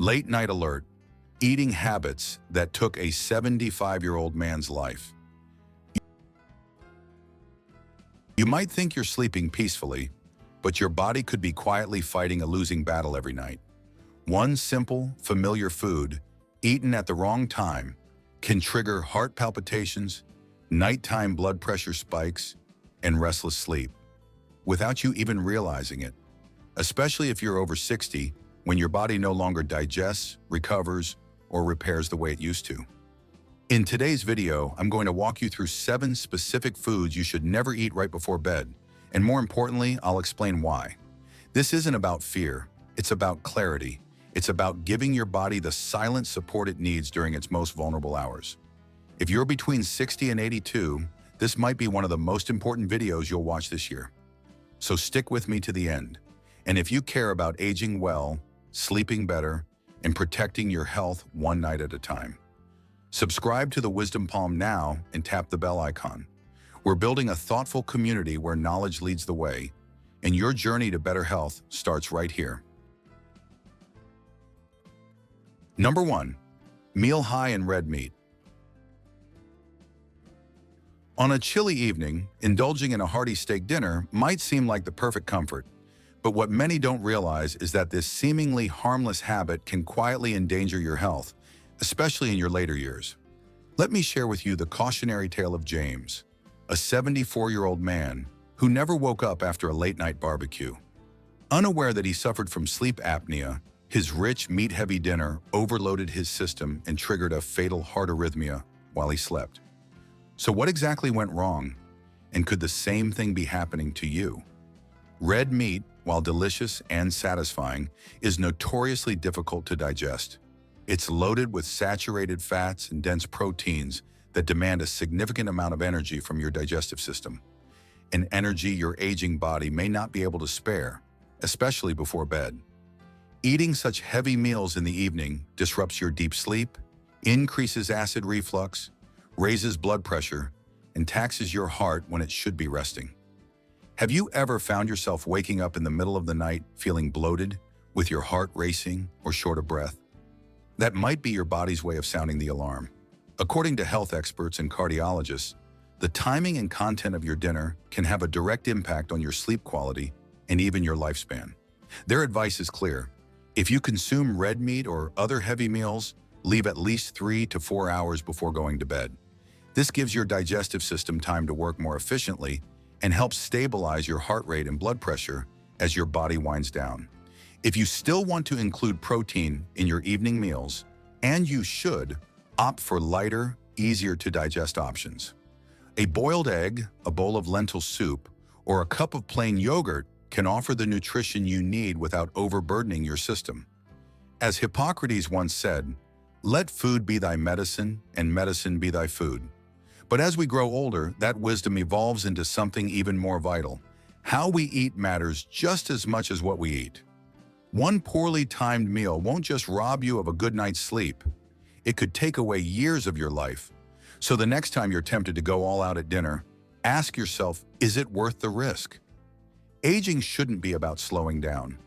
Late night alert, eating habits that took a 75-year-old man's life. You might think you're sleeping peacefully, but your body could be quietly fighting a losing battle every night. One simple, familiar food, eaten at the wrong time, can trigger heart palpitations, nighttime blood pressure spikes, and restless sleep, without you even realizing it, especially if you're over 60, when your body no longer digests, recovers, or repairs the way it used to. In today's video, I'm going to walk you through 7 specific foods you should never eat right before bed, and more importantly, I'll explain why. This isn't about fear, it's about clarity. It's about giving your body the silent support it needs during its most vulnerable hours. If you're between 60 and 82, this might be one of the most important videos you'll watch this year. So stick with me to the end. And if you care about aging well, sleeping better, and protecting your health one night at a time, subscribe to the Wisdom Palm now and tap the bell icon. We're building a thoughtful community where knowledge leads the way, and your journey to better health starts right here. Number 1. Meal high in red meat. On a chilly evening, indulging in a hearty steak dinner might seem like the perfect comfort, but what many don't realize is that this seemingly harmless habit can quietly endanger your health, especially in your later years. Let me share with you the cautionary tale of James, a 74-year-old man who never woke up after a late-night barbecue. Unaware that he suffered from sleep apnea, his rich, meat-heavy dinner overloaded his system and triggered a fatal heart arrhythmia while he slept. So what exactly went wrong? And could the same thing be happening to you? Red meat, while delicious and satisfying, is notoriously difficult to digest. It's loaded with saturated fats and dense proteins that demand a significant amount of energy from your digestive system, an energy your aging body may not be able to spare, especially before bed. Eating such heavy meals in the evening disrupts your deep sleep, increases acid reflux, raises blood pressure, and taxes your heart when it should be resting. Have you ever found yourself waking up in the middle of the night feeling bloated, with your heart racing or short of breath? That might be your body's way of sounding the alarm. According to health experts and cardiologists, the timing and content of your dinner can have a direct impact on your sleep quality and even your lifespan. Their advice is clear. If you consume red meat or other heavy meals, leave at least 3 to 4 hours before going to bed. This gives your digestive system time to work more efficiently and helps stabilize your heart rate and blood pressure as your body winds down. If you still want to include protein in your evening meals, and you should, opt for lighter, easier to digest options. A boiled egg, a bowl of lentil soup, or a cup of plain yogurt can offer the nutrition you need without overburdening your system. As Hippocrates once said, "Let food be thy medicine, and medicine be thy food." But as we grow older, that wisdom evolves into something even more vital. How we eat matters just as much as what we eat. One poorly timed meal won't just rob you of a good night's sleep. It could take away years of your life. So the next time you're tempted to go all out at dinner, ask yourself, is it worth the risk? Aging shouldn't be about slowing down.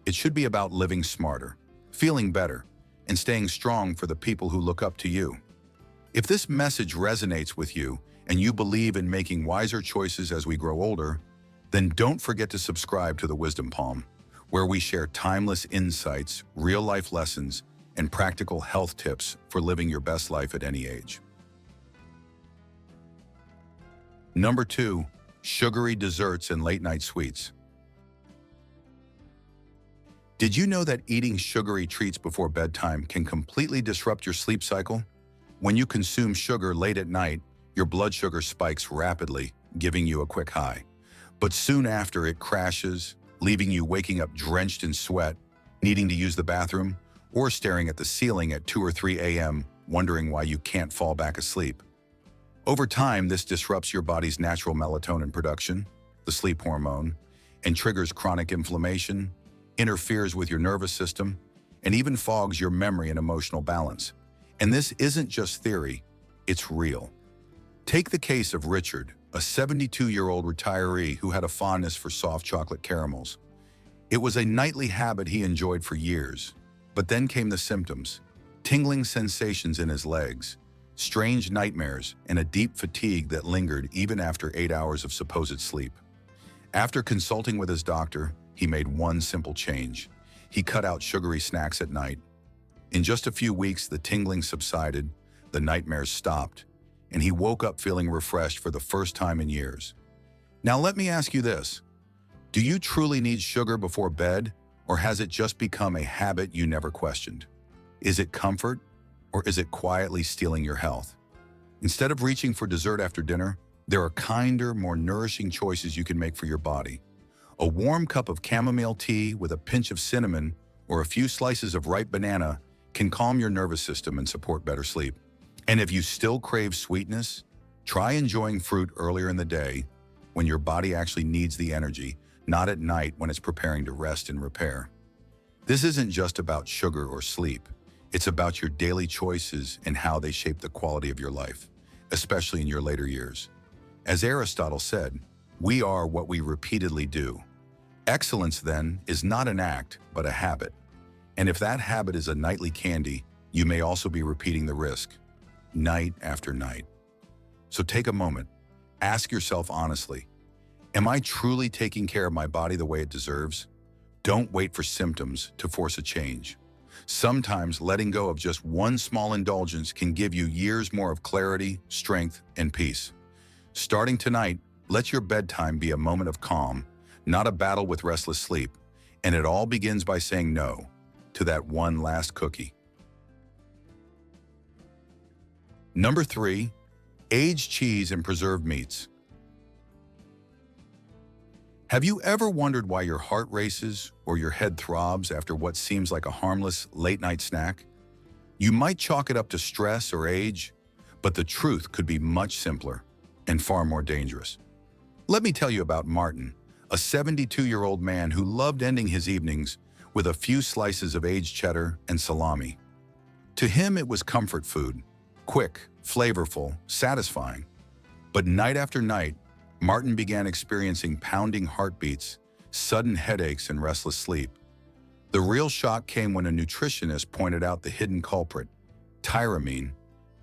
It should be about living smarter, feeling better, and staying strong for the people who look up to you. If this message resonates with you and you believe in making wiser choices as we grow older, then don't forget to subscribe to the Wisdom Palm, where we share timeless insights, real-life lessons, and practical health tips for living your best life at any age. Number 2. Sugary desserts and late-night sweets. Did you know that eating sugary treats before bedtime can completely disrupt your sleep cycle? When you consume sugar late at night, your blood sugar spikes rapidly, giving you a quick high. But soon after, it crashes, leaving you waking up drenched in sweat, needing to use the bathroom, or staring at the ceiling at 2 or 3 a.m., wondering why you can't fall back asleep. Over time, this disrupts your body's natural melatonin production, the sleep hormone, and triggers chronic inflammation, interferes with your nervous system, and even fogs your memory and emotional balance. And this isn't just theory, it's real. Take the case of Richard, a 72-year-old retiree who had a fondness for soft chocolate caramels. It was a nightly habit he enjoyed for years, But then came the symptoms: tingling sensations in his legs, strange nightmares, and a deep fatigue that lingered even after 8 hours of supposed sleep. After consulting with his doctor, he made one simple change. He cut out sugary snacks at night. In just a few weeks, the tingling subsided, the nightmares stopped, and he woke up feeling refreshed for the first time in years. Now let me ask you this. Do you truly need sugar before bed, or has it just become a habit you never questioned? Is it comfort, or is it quietly stealing your health? Instead of reaching for dessert after dinner, there are kinder, more nourishing choices you can make for your body. A warm cup of chamomile tea with a pinch of cinnamon or a few slices of ripe banana can calm your nervous system and support better sleep. And if you still crave sweetness, try enjoying fruit earlier in the day when your body actually needs the energy, not at night when it's preparing to rest and repair. This isn't just about sugar or sleep. It's about your daily choices and how they shape the quality of your life, especially in your later years. As Aristotle said, we are what we repeatedly do. Excellence, then, is not an act, but a habit. And if that habit is a nightly candy, you may also be repeating the risk, night after night. So take a moment. Ask yourself honestly, am I truly taking care of my body the way it deserves? Don't wait for symptoms to force a change. Sometimes letting go of just one small indulgence can give you years more of clarity, strength, and peace. Starting tonight, let your bedtime be a moment of calm, not a battle with restless sleep. And it all begins by saying no to that one last cookie. Number 3, aged cheese and preserved meats. Have you ever wondered why your heart races or your head throbs after what seems like a harmless late-night snack? You might chalk it up to stress or age, but the truth could be much simpler and far more dangerous. Let me tell you about Martin, a 72-year-old man who loved ending his evenings with a few slices of aged cheddar and salami. To him, it was comfort food, quick, flavorful, satisfying. But night after night, Martin began experiencing pounding heartbeats, sudden headaches, and restless sleep. The real shock came when a nutritionist pointed out the hidden culprit, tyramine.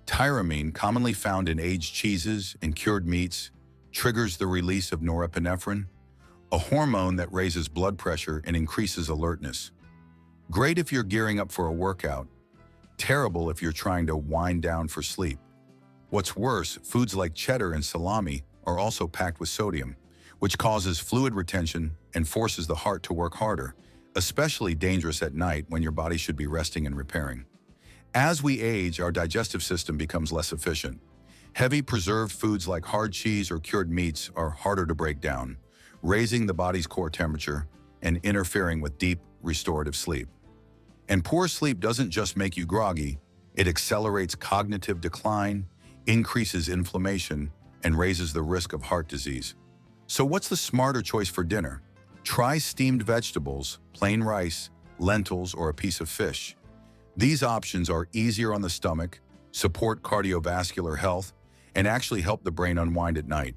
Tyramine, commonly found in aged cheeses and cured meats, triggers the release of norepinephrine, a hormone that raises blood pressure and increases alertness. Great if you're gearing up for a workout, terrible if you're trying to wind down for sleep. What's worse, foods like cheddar and salami are also packed with sodium, which causes fluid retention and forces the heart to work harder, especially dangerous at night when your body should be resting and repairing. As we age, our digestive system becomes less efficient. Heavy preserved foods like hard cheese or cured meats are harder to break down, raising the body's core temperature and interfering with deep, restorative sleep. And poor sleep doesn't just make you groggy, it accelerates cognitive decline, increases inflammation, and raises the risk of heart disease. So what's the smarter choice for dinner? Try steamed vegetables, plain rice, lentils, or a piece of fish. These options are easier on the stomach, support cardiovascular health, and actually help the brain unwind at night.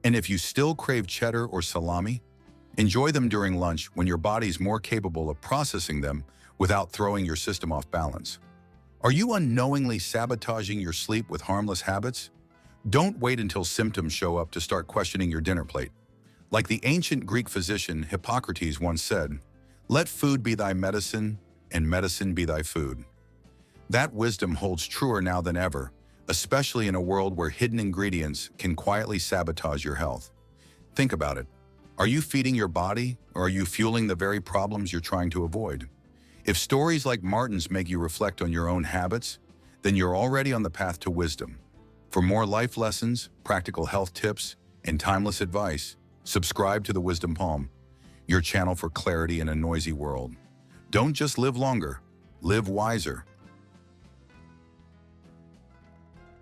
And if you still crave cheddar or salami, enjoy them during lunch when your body's more capable of processing them without throwing your system off balance. Are you unknowingly sabotaging your sleep with harmless habits? Don't wait until symptoms show up to start questioning your dinner plate. Like the ancient Greek physician Hippocrates once said, "Let food be thy medicine, and medicine be thy food." That wisdom holds truer now than ever, especially in a world where hidden ingredients can quietly sabotage your health. Think about it. Are you feeding your body, or are you fueling the very problems you're trying to avoid? If stories like Martin's make you reflect on your own habits, then you're already on the path to wisdom. For more life lessons, practical health tips, and timeless advice, subscribe to the Wisdom Palm, your channel for clarity in a noisy world. Don't just live longer, live wiser.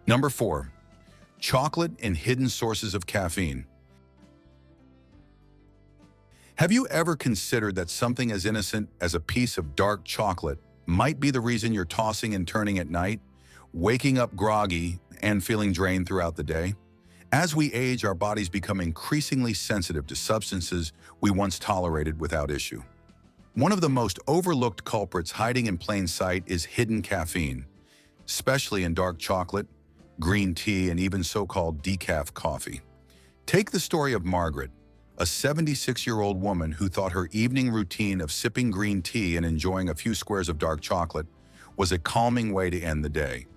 Number 4, chocolate and hidden sources of caffeine. Have you ever considered that something as innocent as a piece of dark chocolate might be the reason you're tossing and turning at night, waking up groggy, and feeling drained throughout the day? As we age, our bodies become increasingly sensitive to substances we once tolerated without issue. One of the most overlooked culprits hiding in plain sight is hidden caffeine, especially in dark chocolate, green tea, and even so-called decaf coffee. Take the story of Margaret, a 76-year-old woman who thought her evening routine of sipping green tea and enjoying a few squares of dark chocolate was a calming way to end the day.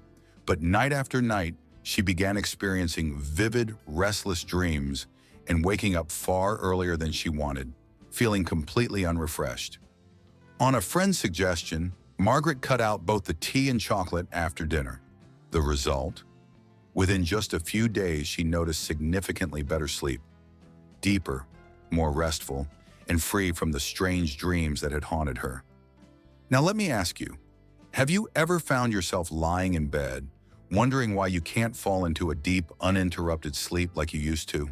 But night after night, she began experiencing vivid, restless dreams and waking up far earlier than she wanted, feeling completely unrefreshed. On a friend's suggestion, Margaret cut out both the tea and chocolate after dinner. The result? Within just a few days, she noticed significantly better sleep, deeper, more restful, and free from the strange dreams that had haunted her. Now let me ask you, have you ever found yourself lying in bed, wondering why you can't fall into a deep, uninterrupted sleep like you used to?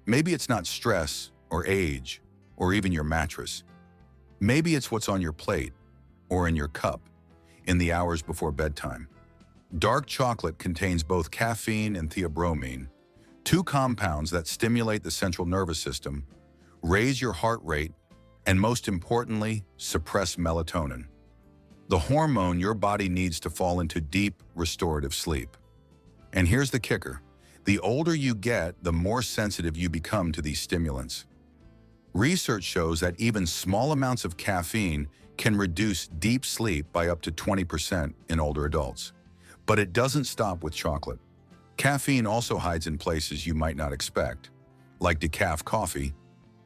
Maybe it's not stress, or age, or even your mattress. Maybe it's what's on your plate, or in your cup, in the hours before bedtime. Dark chocolate contains both caffeine and theobromine, two compounds that stimulate the central nervous system, raise your heart rate, and most importantly, suppress melatonin, the hormone your body needs to fall into deep, restorative sleep. And here's the kicker. The older you get, the more sensitive you become to these stimulants. Research shows that even small amounts of caffeine can reduce deep sleep by up to 20% in older adults. But it doesn't stop with chocolate. Caffeine also hides in places you might not expect, like decaf coffee.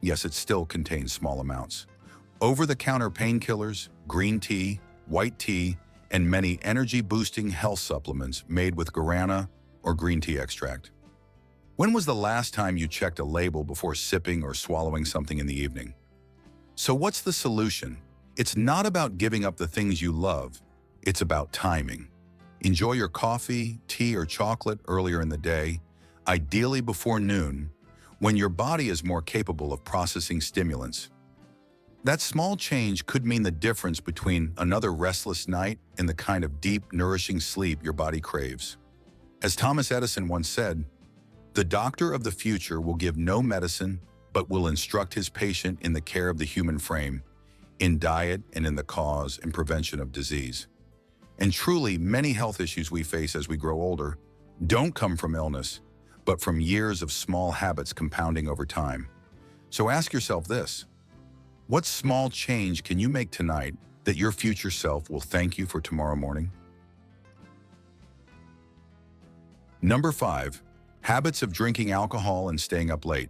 Yes, it still contains small amounts. Over-the-counter painkillers, green tea, white tea, and many energy-boosting health supplements made with guarana or green tea extract. When was the last time you checked a label before sipping or swallowing something in the evening? So what's the solution? It's not about giving up the things you love. It's about timing. Enjoy your coffee, tea, or chocolate earlier in the day, ideally before noon, when your body is more capable of processing stimulants. That small change could mean the difference between another restless night and the kind of deep, nourishing sleep your body craves. As Thomas Edison once said, "The doctor of the future will give no medicine, but will instruct his patient in the care of the human frame, in diet, and in the cause and prevention of disease." And truly, many health issues we face as we grow older don't come from illness, but from years of small habits compounding over time. So ask yourself this: what small change can you make tonight that your future self will thank you for tomorrow morning? Number 5, habits of drinking alcohol and staying up late.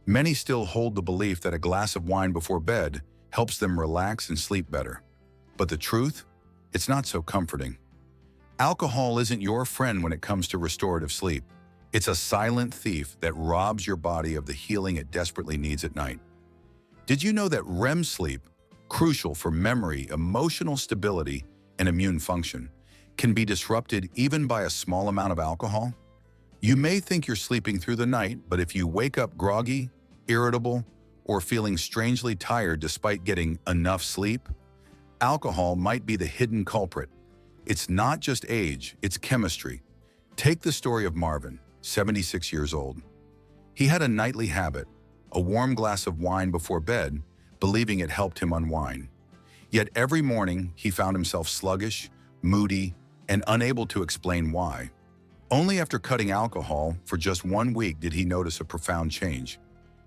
Many still hold the belief that a glass of wine before bed helps them relax and sleep better. But the truth? It's not so comforting. Alcohol isn't your friend when it comes to restorative sleep. It's a silent thief that robs your body of the healing it desperately needs at night. Did you know that REM sleep, crucial for memory, emotional stability, and immune function, can be disrupted even by a small amount of alcohol? You may think you're sleeping through the night, but if you wake up groggy, irritable, or feeling strangely tired despite getting enough sleep, alcohol might be the hidden culprit. It's not just age, it's chemistry. Take the story of Marvin, 76 years old. He had a nightly habit, a warm glass of wine before bed, believing it helped him unwind. Yet every morning, he found himself sluggish, moody, and unable to explain why. Only after cutting alcohol for just 1 week did he notice a profound change.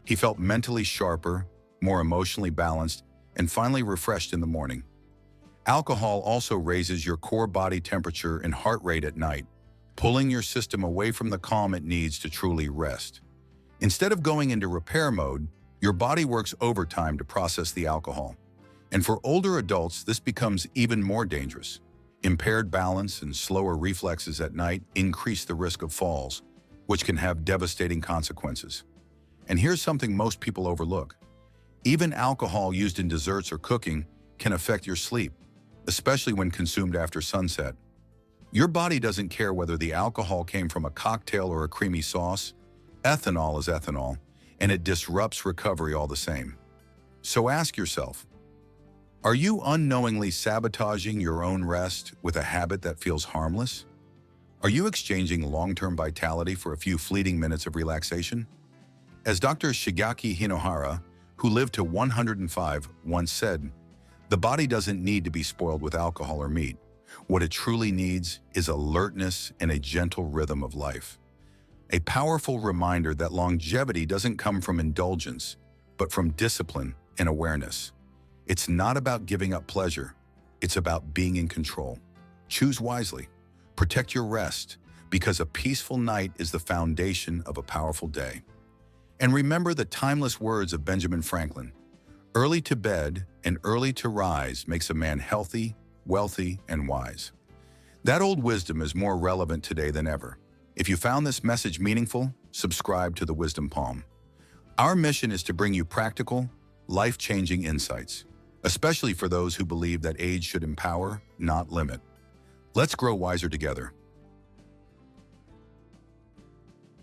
He felt mentally sharper, more emotionally balanced, and finally refreshed in the morning. Alcohol also raises your core body temperature and heart rate at night, pulling your system away from the calm it needs to truly rest. Instead of going into repair mode, your body works overtime to process the alcohol. And for older adults, this becomes even more dangerous. Impaired balance and slower reflexes at night increase the risk of falls, which can have devastating consequences. And here's something most people overlook. Even alcohol used in desserts or cooking can affect your sleep, especially when consumed after sunset. Your body doesn't care whether the alcohol came from a cocktail or a creamy sauce. Ethanol is ethanol, and it disrupts recovery all the same. So ask yourself, are you unknowingly sabotaging your own rest with a habit that feels harmless? Are you exchanging long-term vitality for a few fleeting minutes of relaxation? As Dr. Shigeaki Hinohara, who lived to 105, once said, "The body doesn't need to be spoiled with alcohol or meat. What it truly needs is alertness and a gentle rhythm of life." A powerful reminder that longevity doesn't come from indulgence, but from discipline and awareness. It's not about giving up pleasure. It's about being in control. Choose wisely. Protect your rest, because a peaceful night is the foundation of a powerful day. And remember the timeless words of Benjamin Franklin: "Early to bed and early to rise makes a man healthy, wealthy, and wise." That old wisdom is more relevant today than ever. If you found this message meaningful, subscribe to the Wisdom Palm. Our mission is to bring you practical, life-changing insights, especially for those who believe that age should empower, not limit. Let's grow wiser together.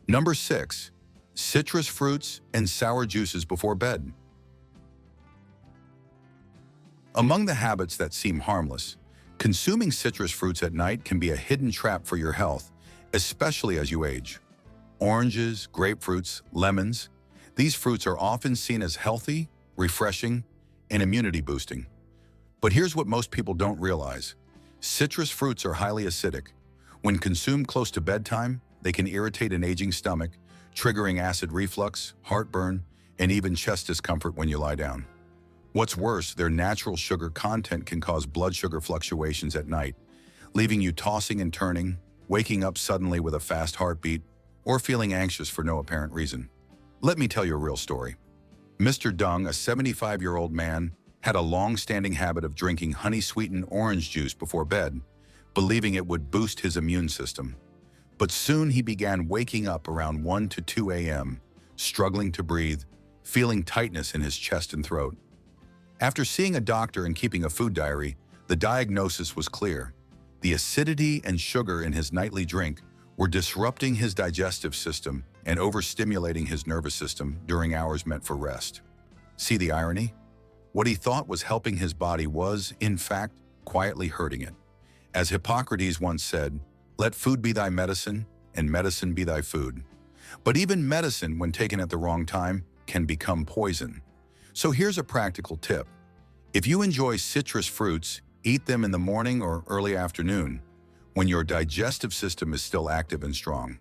Number 6. Citrus fruits and sour juices before bed. Among the habits that seem harmless, consuming citrus fruits at night can be a hidden trap for your health, especially as you age. Oranges, grapefruits, lemons, these fruits are often seen as healthy, refreshing, and immunity-boosting. But here's what most people don't realize. Citrus fruits are highly acidic. When consumed close to bedtime, they can irritate an aging stomach, triggering acid reflux, heartburn, and even chest discomfort when you lie down. What's worse, their natural sugar content can cause blood sugar fluctuations at night, leaving you tossing and turning, waking up suddenly with a fast heartbeat, or feeling anxious for no apparent reason. Let me tell you a real story. Mr. Dung, a 75-year-old man, had a long-standing habit of drinking honey-sweetened orange juice before bed, believing it would boost his immune system. But soon he began waking up around 1 to 2 a.m., struggling to breathe, feeling tightness in his chest and throat. After seeing a doctor and keeping a food diary, the diagnosis was clear. The acidity and sugar in his nightly drink were disrupting his digestive system and overstimulating his nervous system during hours meant for rest. See the irony? What he thought was helping his body was, in fact, quietly hurting it. As Hippocrates once said, "Let food be thy medicine, and medicine be thy food." But even medicine, when taken at the wrong time, can become poison. So here's a practical tip. If you enjoy citrus fruits, eat them in the morning or early afternoon, when your digestive system is still active and strong.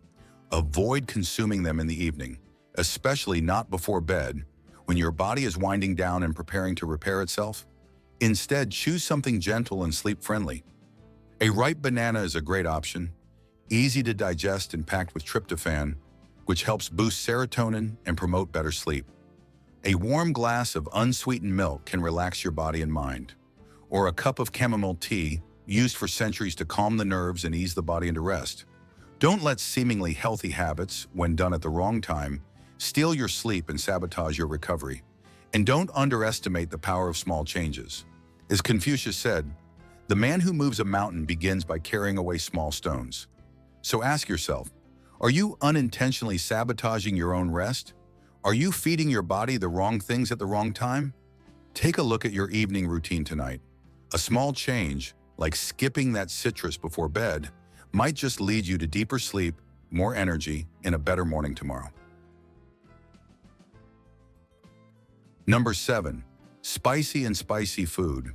Avoid consuming them in the evening, especially not before bed, when your body is winding down and preparing to repair itself. Instead, choose something gentle and sleep-friendly. A ripe banana is a great option, easy to digest and packed with tryptophan, which helps boost serotonin and promote better sleep. A warm glass of unsweetened milk can relax your body and mind. Or a cup of chamomile tea, used for centuries to calm the nerves and ease the body into rest. Don't let seemingly healthy habits, when done at the wrong time, steal your sleep and sabotage your recovery. And don't underestimate the power of small changes. As Confucius said, "The man who moves a mountain begins by carrying away small stones." So ask yourself, are you unintentionally sabotaging your own rest? Are you feeding your body the wrong things at the wrong time? Take a look at your evening routine tonight. A small change, like skipping that citrus before bed, might just lead you to deeper sleep, more energy, and a better morning tomorrow. Number 7. Spicy and spicy food.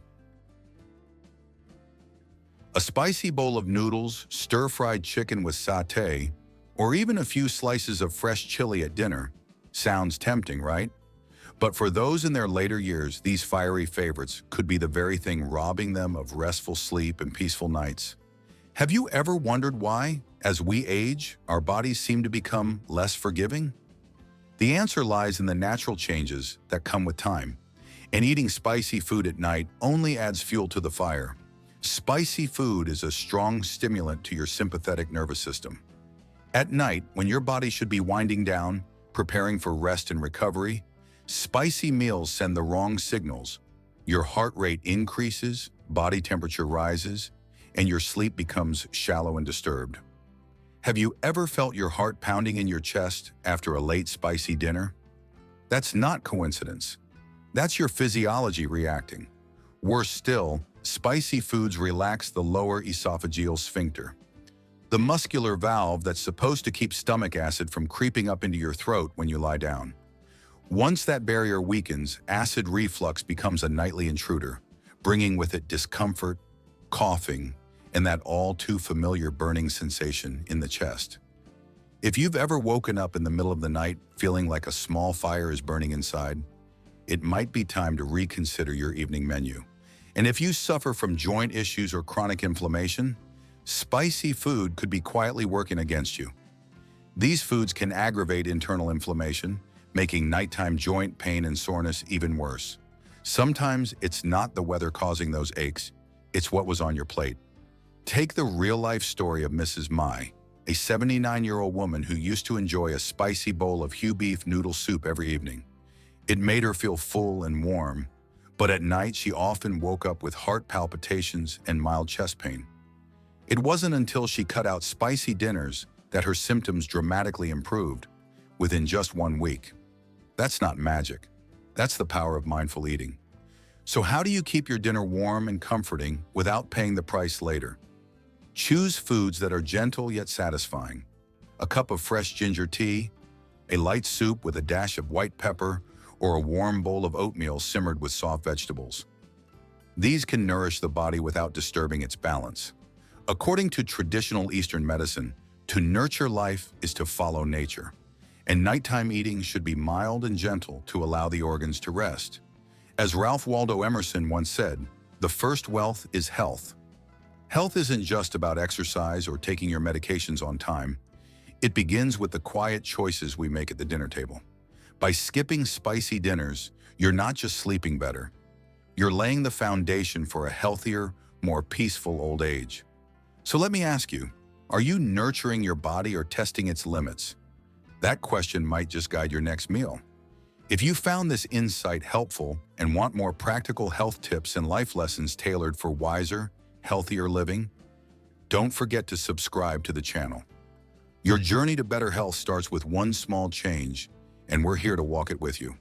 A spicy bowl of noodles, stir-fried chicken with sauté, or even a few slices of fresh chili at dinner sounds tempting, right? But for those in their later years, these fiery favorites could be the very thing robbing them of restful sleep and peaceful nights. Have you ever wondered why, as we age, our bodies seem to become less forgiving? The answer lies in the natural changes that come with time, and eating spicy food at night only adds fuel to the fire. Spicy food is a strong stimulant to your sympathetic nervous system. At night, when your body should be winding down, preparing for rest and recovery, spicy meals send the wrong signals. Your heart rate increases, body temperature rises, and your sleep becomes shallow and disturbed. Have you ever felt your heart pounding in your chest after a late spicy dinner? That's not coincidence. That's your physiology reacting. Worse still, spicy foods relax the lower esophageal sphincter, the muscular valve that's supposed to keep stomach acid from creeping up into your throat when you lie down. Once that barrier weakens, acid reflux becomes a nightly intruder, bringing with it discomfort, coughing, and that all too familiar burning sensation in the chest. If you've ever woken up in the middle of the night feeling like a small fire is burning inside, it might be time to reconsider your evening menu. And if you suffer from joint issues or chronic inflammation, spicy food could be quietly working against you. These foods can aggravate internal inflammation, making nighttime joint pain and soreness even worse. Sometimes it's not the weather causing those aches, it's what was on your plate. Take the real-life story of Mrs. Mai, a 79-year-old woman who used to enjoy a spicy bowl of Hue beef noodle soup every evening. It made her feel full and warm, but at night she often woke up with heart palpitations and mild chest pain. It wasn't until she cut out spicy dinners that her symptoms dramatically improved within just 1 week. That's not magic. That's the power of mindful eating. So how do you keep your dinner warm and comforting without paying the price later? Choose foods that are gentle yet satisfying. A cup of fresh ginger tea, a light soup with a dash of white pepper, or a warm bowl of oatmeal simmered with soft vegetables. These can nourish the body without disturbing its balance. According to traditional Eastern medicine, to nurture life is to follow nature, and nighttime eating should be mild and gentle to allow the organs to rest. As Ralph Waldo Emerson once said, "The first wealth is health." Health isn't just about exercise or taking your medications on time. It begins with the quiet choices we make at the dinner table. By skipping spicy dinners, you're not just sleeping better. You're laying the foundation for a healthier, more peaceful old age. So let me ask you, are you nurturing your body or testing its limits? That question might just guide your next meal. If you found this insight helpful and want more practical health tips and life lessons tailored for wiser, healthier living, don't forget to subscribe to the channel. Your journey to better health starts with one small change, and we're here to walk it with you.